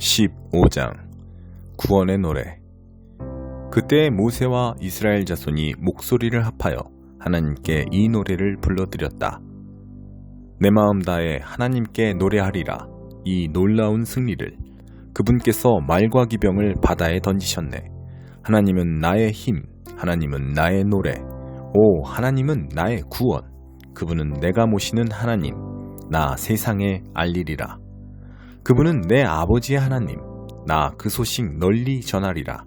15장 구원의 노래. 그때 모세와 이스라엘 자손이 목소리를 합하여 하나님께 이 노래를 불러드렸다. 내 마음 다해 하나님께 노래하리라. 이 놀라운 승리를 그분께서 말과 기병을 바다에 던지셨네. 하나님은 나의 힘, 하나님은 나의 노래. 오, 하나님은 나의 구원. 그분은 내가 모시는 하나님, 나 세상에 알리리라. 그분은 내 아버지의 하나님, 나 그 소식 널리 전하리라.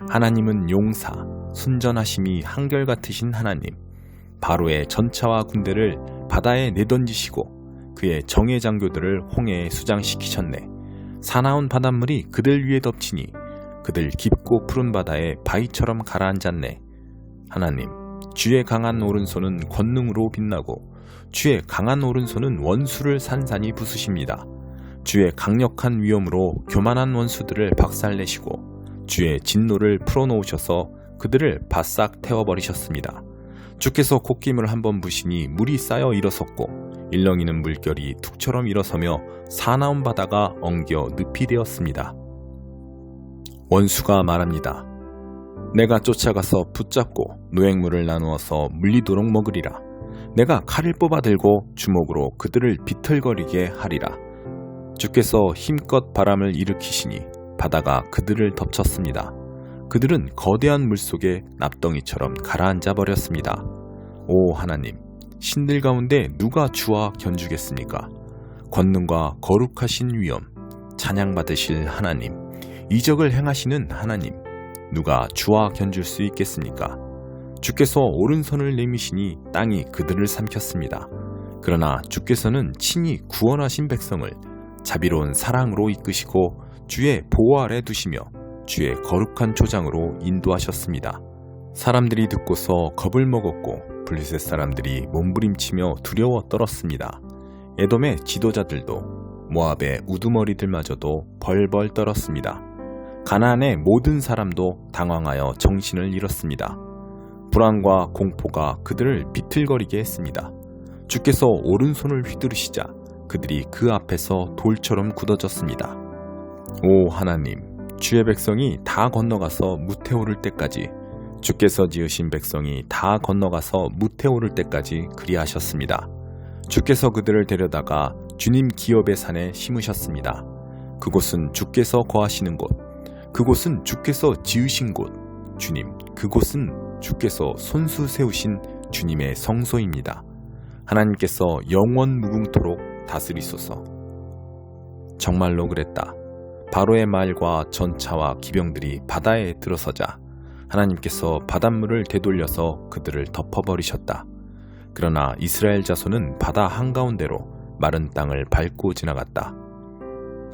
하나님은 용사, 순전하심이 한결같으신 하나님, 바로의 전차와 군대를 바다에 내던지시고 그의 정예 장교들을 홍해에 수장시키셨네. 사나운 바닷물이 그들 위에 덮치니 그들 깊고 푸른 바다에 바위처럼 가라앉았네. 하나님, 주의 강한 오른손은 권능으로 빛나고 주의 강한 오른손은 원수를 산산이 부수십니다. 주의 강력한 위엄으로 교만한 원수들을 박살내시고 주의 진노를 풀어놓으셔서 그들을 바싹 태워버리셨습니다. 주께서 콧김을 한번 부시니 물이 쌓여 일어섰고 일렁이는 물결이 툭처럼 일어서며 사나운 바다가 엉겨 늪이 되었습니다. 원수가 말합니다. 내가 쫓아가서 붙잡고 노획물을 나누어서 물리도록 먹으리라. 내가 칼을 뽑아들고 주먹으로 그들을 비틀거리게 하리라. 주께서 힘껏 바람을 일으키시니 바다가 그들을 덮쳤습니다. 그들은 거대한 물속에 납덩이처럼 가라앉아 버렸습니다. 오 하나님, 신들 가운데 누가 주와 견주겠습니까? 권능과 거룩하신 위엄, 찬양받으실 하나님, 이적을 행하시는 하나님, 누가 주와 견줄 수 있겠습니까? 주께서 오른손을 내미시니 땅이 그들을 삼켰습니다. 그러나 주께서는 친히 구원하신 백성을 자비로운 사랑으로 이끄시고 주의 보호 아래 두시며 주의 거룩한 조장으로 인도하셨습니다. 사람들이 듣고서 겁을 먹었고 블레셋 사람들이 몸부림치며 두려워 떨었습니다. 에돔의 지도자들도 모압의 우두머리들마저도 벌벌 떨었습니다. 가나안의 모든 사람도 당황하여 정신을 잃었습니다. 불안과 공포가 그들을 비틀거리게 했습니다. 주께서 오른손을 휘두르시자 그들이 그 앞에서 돌처럼 굳어졌습니다. 오 하나님, 주의 백성이 다 건너가서 무태 오를 때까지, 주께서 지으신 백성이 다 건너가서 무태 오를 때까지 그리하셨습니다. 주께서 그들을 데려다가 주님 기업의 산에 심으셨습니다. 그곳은 주께서 거하시는 곳, 그곳은 주께서 지으신 곳, 주님, 그곳은 주께서 손수 세우신 주님의 성소입니다. 하나님께서 영원 무궁토록 다스리소서. 정말로 그랬다. 바로의 말과 전차와 기병들이 바다에 들어서자 하나님께서 바닷물을 되돌려서 그들을 덮어버리셨다. 그러나 이스라엘 자손은 바다 한가운데로 마른 땅을 밟고 지나갔다.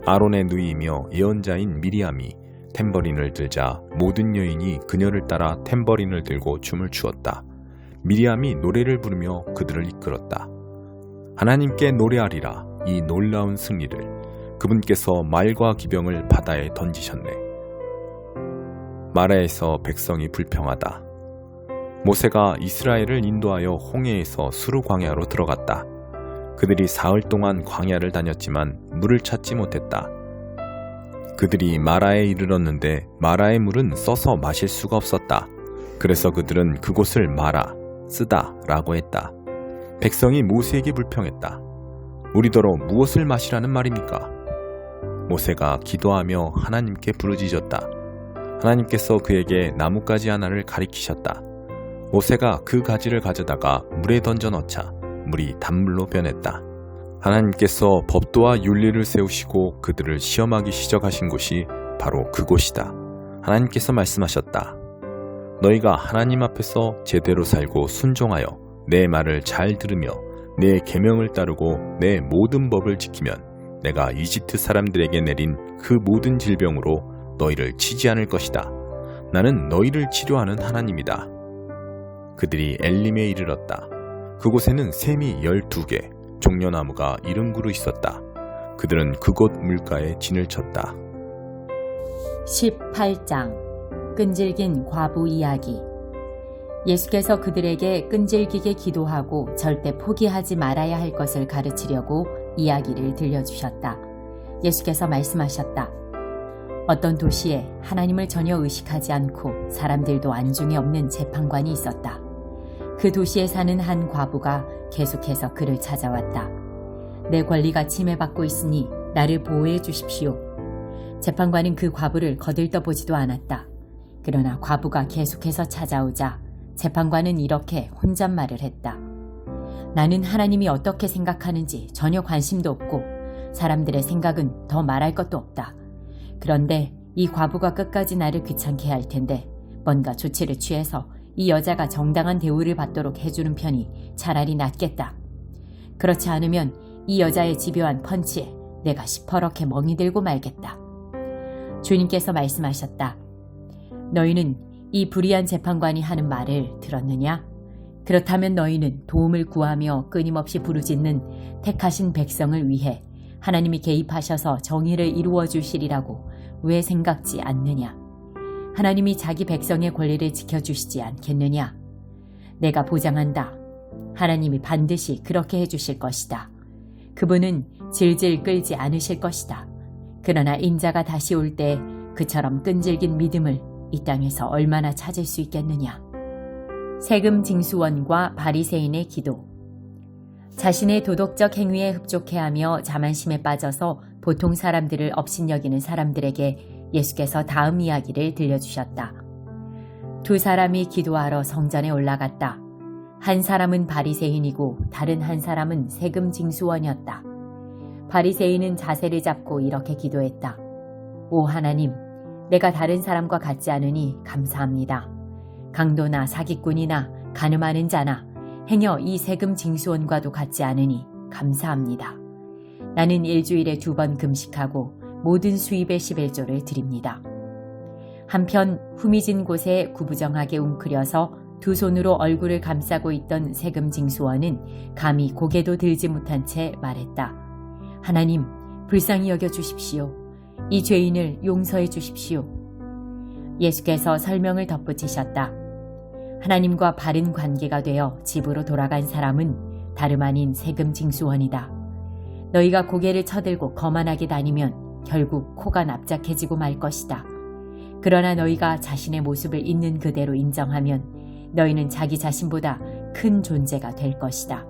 아론의 누이이며 예언자인 미리암이 탬버린을 들자 모든 여인이 그녀를 따라 탬버린을 들고 춤을 추었다. 미리암이 노래를 부르며 그들을 이끌었다. 하나님께 노래하리라. 이 놀라운 승리를 그분께서 말과 기병을 바다에 던지셨네. 마라에서 백성이 불평하다. 모세가 이스라엘을 인도하여 홍해에서 수르 광야로 들어갔다. 그들이 사흘 동안 광야를 다녔지만 물을 찾지 못했다. 그들이 마라에 이르렀는데 마라의 물은 써서 마실 수가 없었다. 그래서 그들은 그곳을 마라, 쓰다 라고 했다. 백성이 모세에게 불평했다. 우리더러 무엇을 마시라는 말입니까? 모세가 기도하며 하나님께 부르짖었다. 하나님께서 그에게 나뭇가지 하나를 가리키셨다. 모세가 그 가지를 가져다가 물에 던져 넣자 물이 단물로 변했다. 하나님께서 법도와 윤리를 세우시고 그들을 시험하기 시작하신 곳이 바로 그곳이다. 하나님께서 말씀하셨다. 너희가 하나님 앞에서 제대로 살고 순종하여 내 말을 잘 들으며 내 계명을 따르고 내 모든 법을 지키면 내가 이집트 사람들에게 내린 그 모든 질병으로 너희를 치지 않을 것이다. 나는 너희를 치료하는 하나님이다. 그들이 엘림에 이르렀다. 그곳에는 샘이 12개, 종려나무가 70그루 있었다. 그들은 그곳 물가에 진을 쳤다. 18장 끈질긴 과부 이야기. 예수께서 그들에게 끈질기게 기도하고 절대 포기하지 말아야 할 것을 가르치려고 이야기를 들려주셨다. 예수께서 말씀하셨다. 어떤 도시에 하나님을 전혀 의식하지 않고 사람들도 안중에 없는 재판관이 있었다. 그 도시에 사는 한 과부가 계속해서 그를 찾아왔다. 내 권리가 침해받고 있으니 나를 보호해 주십시오. 재판관은 그 과부를 거들떠보지도 않았다. 그러나 과부가 계속해서 찾아오자 재판관은 이렇게 혼잣말을 했다. 나는 하나님이 어떻게 생각하는지 전혀 관심도 없고 사람들의 생각은 더 말할 것도 없다. 그런데 이 과부가 끝까지 나를 귀찮게 할 텐데 뭔가 조치를 취해서 이 여자가 정당한 대우를 받도록 해주는 편이 차라리 낫겠다. 그렇지 않으면 이 여자의 집요한 펀치에 내가 시퍼렇게 멍이 들고 말겠다. 주님께서 말씀하셨다. 너희는 이 불의한 재판관이 하는 말을 들었느냐? 그렇다면 너희는 도움을 구하며 끊임없이 부르짖는 택하신 백성을 위해 하나님이 개입하셔서 정의를 이루어 주시리라고 왜 생각지 않느냐? 하나님이 자기 백성의 권리를 지켜주시지 않겠느냐? 내가 보장한다. 하나님이 반드시 그렇게 해주실 것이다. 그분은 질질 끌지 않으실 것이다. 그러나 인자가 다시 올 때 그처럼 끈질긴 믿음을 이 땅에서 얼마나 찾을 수 있겠느냐? 세금 징수원과 바리새인의 기도. 자신의 도덕적 행위에 흡족해하며 자만심에 빠져서 보통 사람들을 업신여기는 사람들에게 예수께서 다음 이야기를 들려주셨다. 두 사람이 기도하러 성전에 올라갔다. 한 사람은 바리새인이고 다른 한 사람은 세금 징수원이었다. 바리새인은 자세를 잡고 이렇게 기도했다. 오 하나님, 내가 다른 사람과 같지 않으니 감사합니다. 강도나 사기꾼이나 간음하는 자나 행여 이 세금 징수원과도 같지 않으니 감사합니다. 나는 일주일에 2번 금식하고 모든 수입의 11조를 드립니다. 한편 후미진 곳에 구부정하게 웅크려서 두 손으로 얼굴을 감싸고 있던 세금 징수원은 감히 고개도 들지 못한 채 말했다. 하나님, 불쌍히 여겨 주십시오. 이 죄인을 용서해 주십시오. 예수께서 설명을 덧붙이셨다. 하나님과 바른 관계가 되어 집으로 돌아간 사람은 다름 아닌 세금 징수원이다. 너희가 고개를 쳐들고 거만하게 다니면 결국 코가 납작해지고 말 것이다. 그러나 너희가 자신의 모습을 있는 그대로 인정하면 너희는 자기 자신보다 큰 존재가 될 것이다.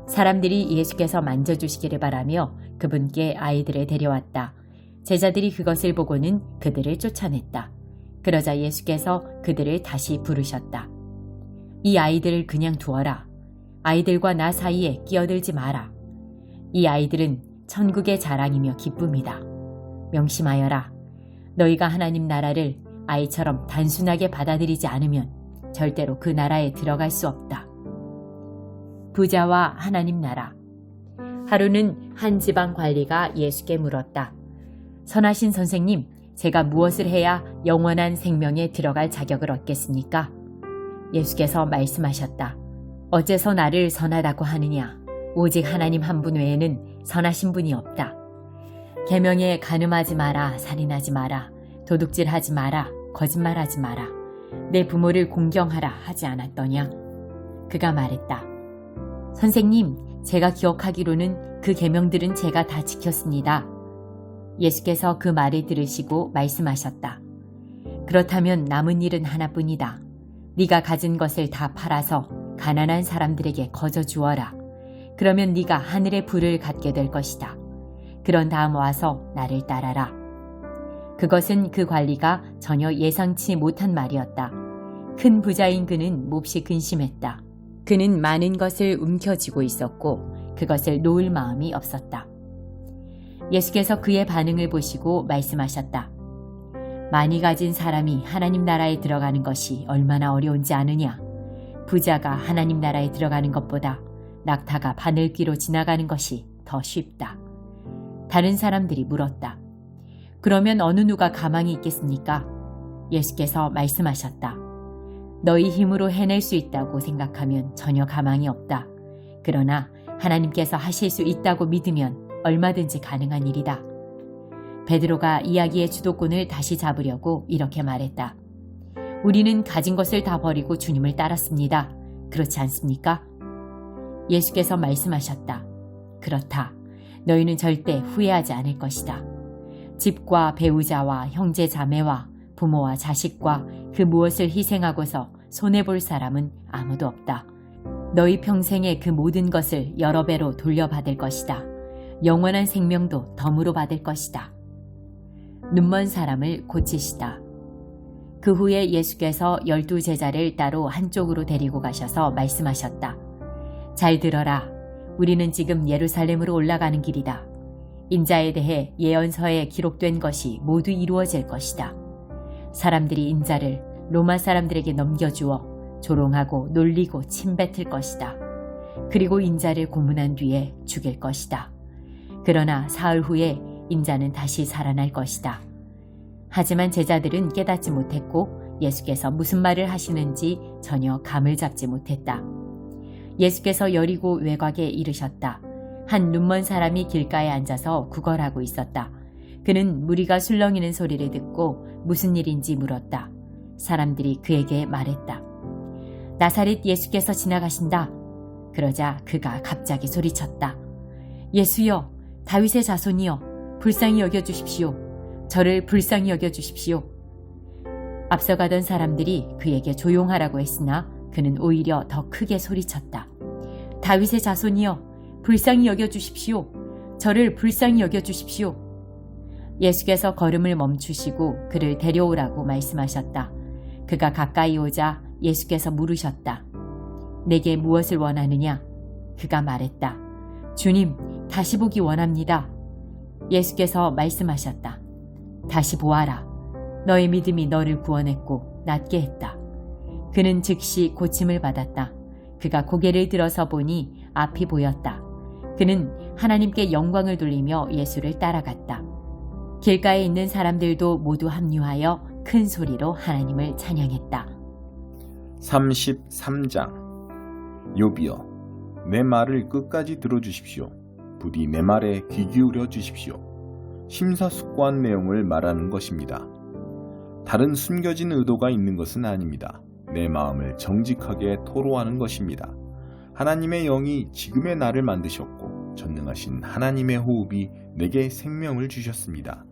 사람들이 예수께서 만져주시기를 바라며 그분께 아이들을 데려왔다. 제자들이 그것을 보고는 그들을 쫓아냈다. 그러자 예수께서 그들을 다시 부르셨다. 이 아이들을 그냥 두어라. 아이들과 나 사이에 끼어들지 마라. 이 아이들은 천국의 자랑이며 기쁨이다. 명심하여라. 너희가 하나님 나라를 아이처럼 단순하게 받아들이지 않으면 절대로 그 나라에 들어갈 수 없다. 부자와 하나님 나라. 하루는 한 지방 관리가 예수께 물었다. 선하신 선생님, 제가 무엇을 해야 영원한 생명에 들어갈 자격을 얻겠습니까? 예수께서 말씀하셨다. 어째서 나를 선하다고 하느냐? 오직 하나님 한 분 외에는 선하신 분이 없다. 계명에 간음하지 마라, 살인하지 마라, 도둑질하지 마라, 거짓말하지 마라, 내 부모를 공경하라 하지 않았더냐? 그가 말했다. 선생님, 제가 기억하기로는 그 계명들은 제가 다 지켰습니다. 예수께서 그 말을 들으시고 말씀하셨다. 그렇다면 남은 일은 하나뿐이다. 네가 가진 것을 다 팔아서 가난한 사람들에게 거저 주어라. 그러면 네가 하늘의 부를 갖게 될 것이다. 그런 다음 와서 나를 따라라. 그것은 그 관리가 전혀 예상치 못한 말이었다. 큰 부자인 그는 몹시 근심했다. 그는 많은 것을 움켜쥐고 있었고 그것을 놓을 마음이 없었다. 예수께서 그의 반응을 보시고 말씀하셨다. 많이 가진 사람이 하나님 나라에 들어가는 것이 얼마나 어려운지 아느냐? 부자가 하나님 나라에 들어가는 것보다 낙타가 바늘귀로 지나가는 것이 더 쉽다. 다른 사람들이 물었다. 그러면 어느 누가 가망이 있겠습니까? 예수께서 말씀하셨다. 너희 힘으로 해낼 수 있다고 생각하면 전혀 가망이 없다. 그러나 하나님께서 하실 수 있다고 믿으면 얼마든지 가능한 일이다. 베드로가 이야기의 주도권을 다시 잡으려고 이렇게 말했다. 우리는 가진 것을 다 버리고 주님을 따랐습니다. 그렇지 않습니까? 예수께서 말씀하셨다. 그렇다. 너희는 절대 후회하지 않을 것이다. 집과 배우자와 형제 자매와 부모와 자식과 그 무엇을 희생하고서 손해볼 사람은 아무도 없다. 너희 평생에 그 모든 것을 여러 배로 돌려받을 것이다. 영원한 생명도 덤으로 받을 것이다. 눈먼 사람을 고치시다. 그 후에 예수께서 12 제자를 따로 한쪽으로 데리고 가셔서 말씀하셨다. 잘 들어라. 우리는 지금 예루살렘으로 올라가는 길이다. 인자에 대해 예언서에 기록된 것이 모두 이루어질 것이다. 사람들이 인자를 로마 사람들에게 넘겨주어 조롱하고 놀리고 침뱉을 것이다. 그리고 인자를 고문한 뒤에 죽일 것이다. 그러나 사흘 후에 인자는 다시 살아날 것이다. 하지만 제자들은 깨닫지 못했고 예수께서 무슨 말을 하시는지 전혀 감을 잡지 못했다. 예수께서 여리고 외곽에 이르셨다. 한 눈먼 사람이 길가에 앉아서 구걸하고 있었다. 그는 무리가 술렁이는 소리를 듣고 무슨 일인지 물었다. 사람들이 그에게 말했다. 나사렛 예수께서 지나가신다. 그러자 그가 갑자기 소리쳤다. 예수여, 다윗의 자손이여, 불쌍히 여겨주십시오. 저를 불쌍히 여겨주십시오. 앞서가던 사람들이 그에게 조용하라고 했으나 그는 오히려 더 크게 소리쳤다. 다윗의 자손이여, 불쌍히 여겨주십시오. 저를 불쌍히 여겨주십시오. 예수께서 걸음을 멈추시고 그를 데려오라고 말씀하셨다. 그가 가까이 오자 예수께서 물으셨다. 내게 무엇을 원하느냐? 그가 말했다. 주님, 다시 보기 원합니다. 예수께서 말씀하셨다. 다시 보아라. 너의 믿음이 너를 구원했고 낫게 했다. 그는 즉시 고침을 받았다. 그가 고개를 들어서 보니 앞이 보였다. 그는 하나님께 영광을 돌리며 예수를 따라갔다. 길가에 있는 사람들도 모두 합류하여 큰 소리로 하나님을 찬양했다. 33장. 욥이여, 내 말을 끝까지 들어주십시오. 부디 내 말에 귀 기울여 주십시오. 심사숙고한 내용을 말하는 것입니다. 다른 숨겨진 의도가 있는 것은 아닙니다. 내 마음을 정직하게 토로하는 것입니다. 하나님의 영이 지금의 나를 만드셨고 전능하신 하나님의 호흡이 내게 생명을 주셨습니다.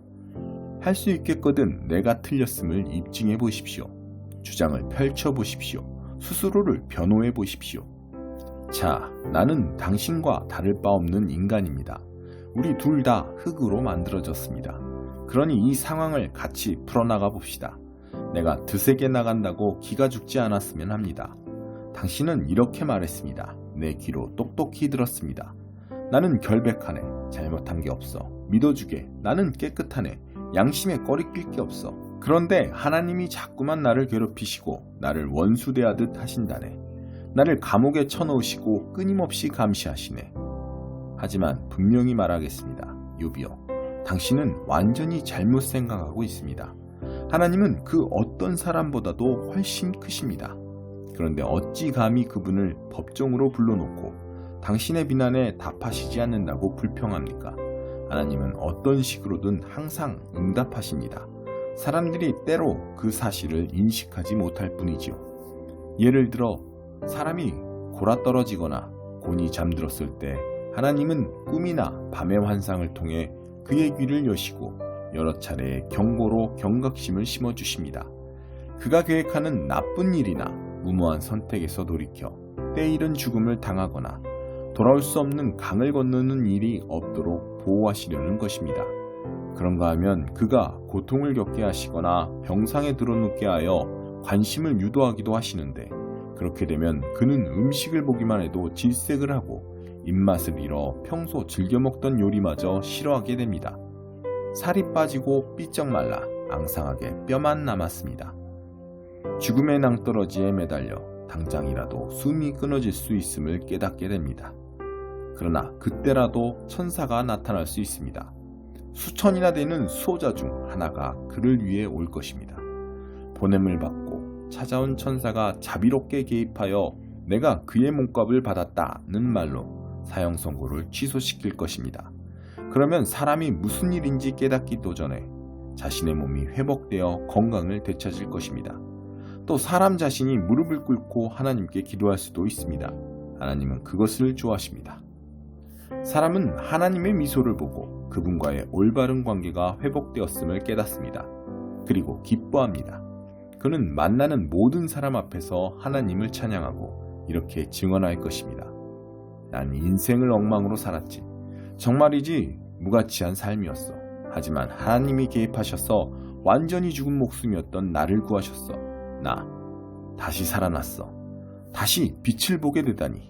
할 수 있겠거든 내가 틀렸음을 입증해 보십시오. 주장을 펼쳐 보십시오. 스스로를 변호해 보십시오. 자, 나는 당신과 다를 바 없는 인간입니다. 우리 둘 다 흙으로 만들어졌습니다. 그러니 이 상황을 같이 풀어나가 봅시다. 내가 드세게 나간다고 기가 죽지 않았으면 합니다. 당신은 이렇게 말했습니다. 내 귀로 똑똑히 들었습니다. 나는 결백하네. 잘못한 게 없어. 믿어주게. 나는 깨끗하네. 양심에 꺼리낄 게 없어. 그런데 하나님이 자꾸만 나를 괴롭히시고 나를 원수 대하듯 하신다네. 나를 감옥에 쳐넣으시고 끊임없이 감시하시네. 하지만 분명히 말하겠습니다. 욥이여, 당신은 완전히 잘못 생각하고 있습니다. 하나님은 그 어떤 사람보다도 훨씬 크십니다. 그런데 어찌 감히 그분을 법정으로 불러놓고 당신의 비난에 답하시지 않는다고 불평합니까? 하나님은 어떤 식으로든 항상 응답하십니다. 사람들이 때로 그 사실을 인식하지 못할 뿐이지요. 예를 들어 사람이 골아떨어지거나 곤히 잠들었을 때 하나님은 꿈이나 밤의 환상을 통해 그의 귀를 여시고 여러 차례의 경고로 경각심을 심어주십니다. 그가 계획하는 나쁜 일이나 무모한 선택에서 돌이켜 때이른 죽음을 당하거나 돌아올 수 없는 강을 건너는 일이 없도록 보호하시려는 것입니다. 그런가 하면 그가 고통을 겪게 하시거나 병상에 들어눕게 하여 관심을 유도하기도 하시는데, 그렇게 되면 그는 음식을 보기만 해도 질색을 하고 입맛을 잃어 평소 즐겨 먹던 요리마저 싫어하게 됩니다. 살이 빠지고 삐쩍 말라 앙상하게 뼈만 남았습니다. 죽음의 낭떠러지에 매달려 당장이라도 숨이 끊어질 수 있음을 깨닫게 됩니다. 그러나 그때라도 천사가 나타날 수 있습니다. 수천이나 되는 수호자 중 하나가 그를 위해 올 것입니다. 보냄을 받고 찾아온 천사가 자비롭게 개입하여 내가 그의 몸값을 받았다는 말로 사형 선고를 취소시킬 것입니다. 그러면 사람이 무슨 일인지 깨닫기도 전에 자신의 몸이 회복되어 건강을 되찾을 것입니다. 또 사람 자신이 무릎을 꿇고 하나님께 기도할 수도 있습니다. 하나님은 그것을 좋아하십니다. 사람은 하나님의 미소를 보고 그분과의 올바른 관계가 회복되었음을 깨닫습니다. 그리고 기뻐합니다. 그는 만나는 모든 사람 앞에서 하나님을 찬양하고 이렇게 증언할 것입니다. 난 인생을 엉망으로 살았지. 정말이지 무가치한 삶이었어. 하지만 하나님이 개입하셔서 완전히 죽은 목숨이었던 나를 구하셨어. 나 다시 살아났어. 다시 빛을 보게 되다니.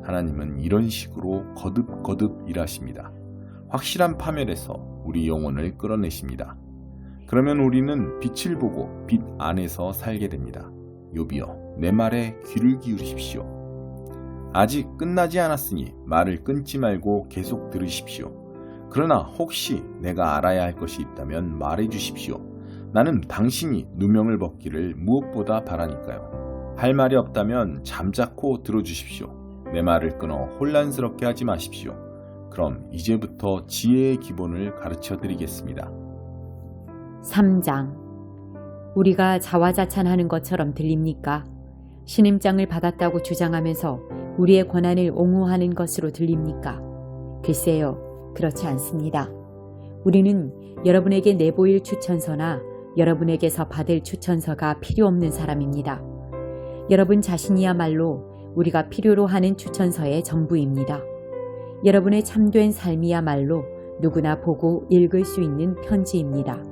하나님은 이런 식으로 거듭거듭 일하십니다. 확실한 파멸에서 우리 영혼을 끌어내십니다. 그러면 우리는 빛을 보고 빛 안에서 살게 됩니다. 욥이여, 내 말에 귀를 기울이십시오. 아직 끝나지 않았으니 말을 끊지 말고 계속 들으십시오. 그러나 혹시 내가 알아야 할 것이 있다면 말해 주십시오. 나는 당신이 누명을 벗기를 무엇보다 바라니까요. 할 말이 없다면 잠자코 들어주십시오. 내 말을 끊어 혼란스럽게 하지 마십시오. 그럼 이제부터 지혜의 기본을 가르쳐 드리겠습니다. 3장. 우리가 자화자찬하는 것처럼 들립니까? 신임장을 받았다고 주장하면서 우리의 권한을 옹호하는 것으로 들립니까? 글쎄요, 그렇지 않습니다. 우리는 여러분에게 내보일 추천서나 여러분에게서 받을 추천서가 필요 없는 사람입니다. 여러분 자신이야말로 우리가 필요로 하는 추천서의 전부입니다. 여러분의 참된 삶이야말로 누구나 보고 읽을 수 있는 편지입니다.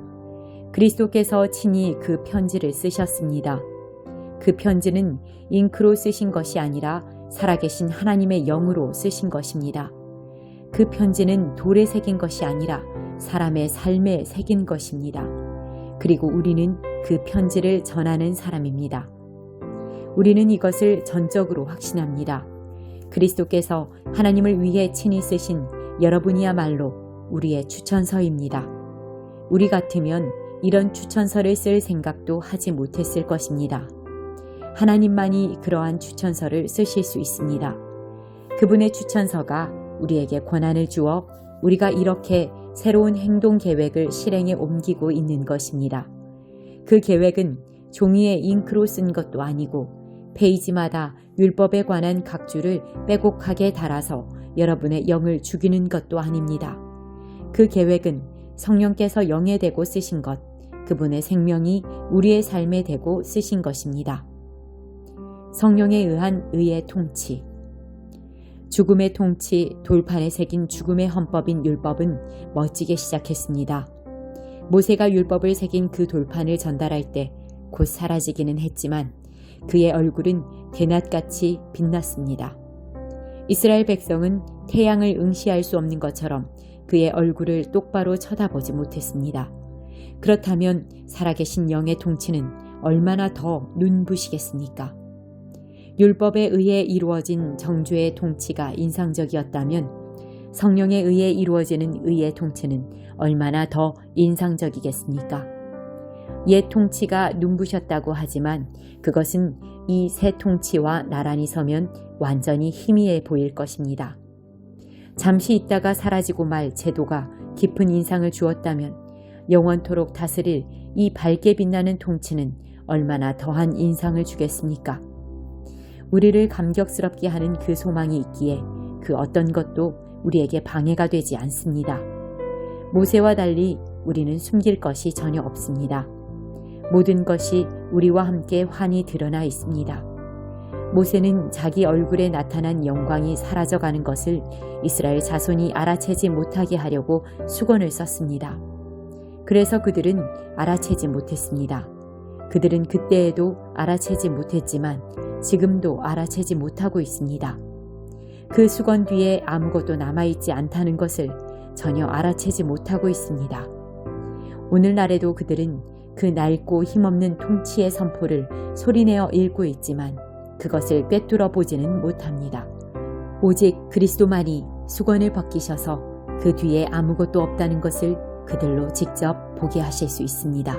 그리스도께서 친히 그 편지를 쓰셨습니다. 그 편지는 잉크로 쓰신 것이 아니라 살아계신 하나님의 영으로 쓰신 것입니다. 그 편지는 돌에 새긴 것이 아니라 사람의 삶에 새긴 것입니다. 그리고 우리는 그 편지를 전하는 사람입니다. 우리는 이것을 전적으로 확신합니다. 그리스도께서 하나님을 위해 친히 쓰신 여러분이야말로 우리의 추천서입니다. 우리 같으면 이런 추천서를 쓸 생각도 하지 못했을 것입니다. 하나님만이 그러한 추천서를 쓰실 수 있습니다. 그분의 추천서가 우리에게 권한을 주어 우리가 이렇게 새로운 행동 계획을 실행에 옮기고 있는 것입니다. 그 계획은 종이에 잉크로 쓴 것도 아니고 페이지마다 율법에 관한 각 줄을 빼곡하게 달아서 여러분의 영을 죽이는 것도 아닙니다. 그 계획은 성령께서 영에 대고 쓰신 것, 그분의 생명이 우리의 삶에 대고 쓰신 것입니다. 성령에 의한 의의 통치. 죽음의 통치, 돌판에 새긴 죽음의 헌법인 율법은 멋지게 시작했습니다. 모세가 율법을 새긴 그 돌판을 전달할 때 곧 사라지기는 했지만 그의 얼굴은 대낮같이 빛났습니다. 이스라엘 백성은 태양을 응시할 수 없는 것처럼 그의 얼굴을 똑바로 쳐다보지 못했습니다. 그렇다면 살아계신 영의 통치는 얼마나 더 눈부시겠습니까? 율법에 의해 이루어진 정죄의 통치가 인상적이었다면 성령에 의해 이루어지는 의의 통치는 얼마나 더 인상적이겠습니까? 옛 통치가 눈부셨다고 하지만 그것은 이 새 통치와 나란히 서면 완전히 희미해 보일 것입니다. 잠시 있다가 사라지고 말 제도가 깊은 인상을 주었다면 영원토록 다스릴 이 밝게 빛나는 통치는 얼마나 더한 인상을 주겠습니까? 우리를 감격스럽게 하는 그 소망이 있기에 그 어떤 것도 우리에게 방해가 되지 않습니다. 모세와 달리 우리는 숨길 것이 전혀 없습니다. 모든 것이 우리와 함께 환히 드러나 있습니다. 모세는 자기 얼굴에 나타난 영광이 사라져가는 것을 이스라엘 자손이 알아채지 못하게 하려고 수건을 썼습니다. 그래서 그들은 알아채지 못했습니다. 그들은 그때에도 알아채지 못했지만 지금도 알아채지 못하고 있습니다. 그 수건 뒤에 아무것도 남아있지 않다는 것을 전혀 알아채지 못하고 있습니다. 오늘날에도 그들은 그 낡고 힘없는 통치의 선포를 소리내어 읽고 있지만 그것을 꿰뚫어 보지는 못합니다. 오직 그리스도만이 수건을 벗기셔서 그 뒤에 아무것도 없다는 것을 그들로 직접 보게 하실 수 있습니다.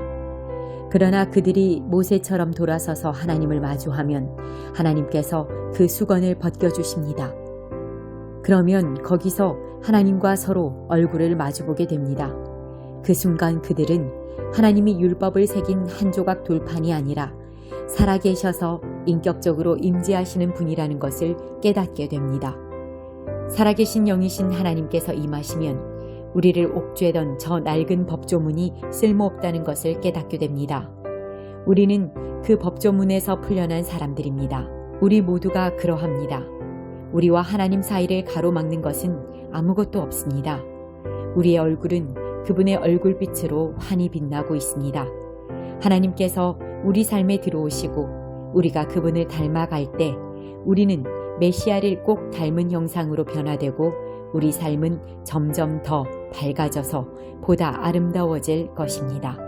그러나 그들이 모세처럼 돌아서서 하나님을 마주하면 하나님께서 그 수건을 벗겨주십니다. 그러면 거기서 하나님과 서로 얼굴을 마주보게 됩니다. 그 순간 그들은 하나님이 율법을 새긴 한 조각 돌판이 아니라 살아계셔서 인격적으로 임재하시는 분이라는 것을 깨닫게 됩니다. 살아계신 영이신 하나님께서 임하시면 우리를 옥죄던 저 낡은 법조문이 쓸모없다는 것을 깨닫게 됩니다. 우리는 그 법조문에서 풀려난 사람들입니다. 우리 모두가 그러합니다. 우리와 하나님 사이를 가로막는 것은 아무것도 없습니다. 우리의 얼굴은 그분의 얼굴빛으로 환히 빛나고 있습니다. 하나님께서 우리 삶에 들어오시고 우리가 그분을 닮아갈 때 우리는 메시아를 꼭 닮은 형상으로 변화되고 우리 삶은 점점 더 밝아져서 보다 아름다워질 것입니다.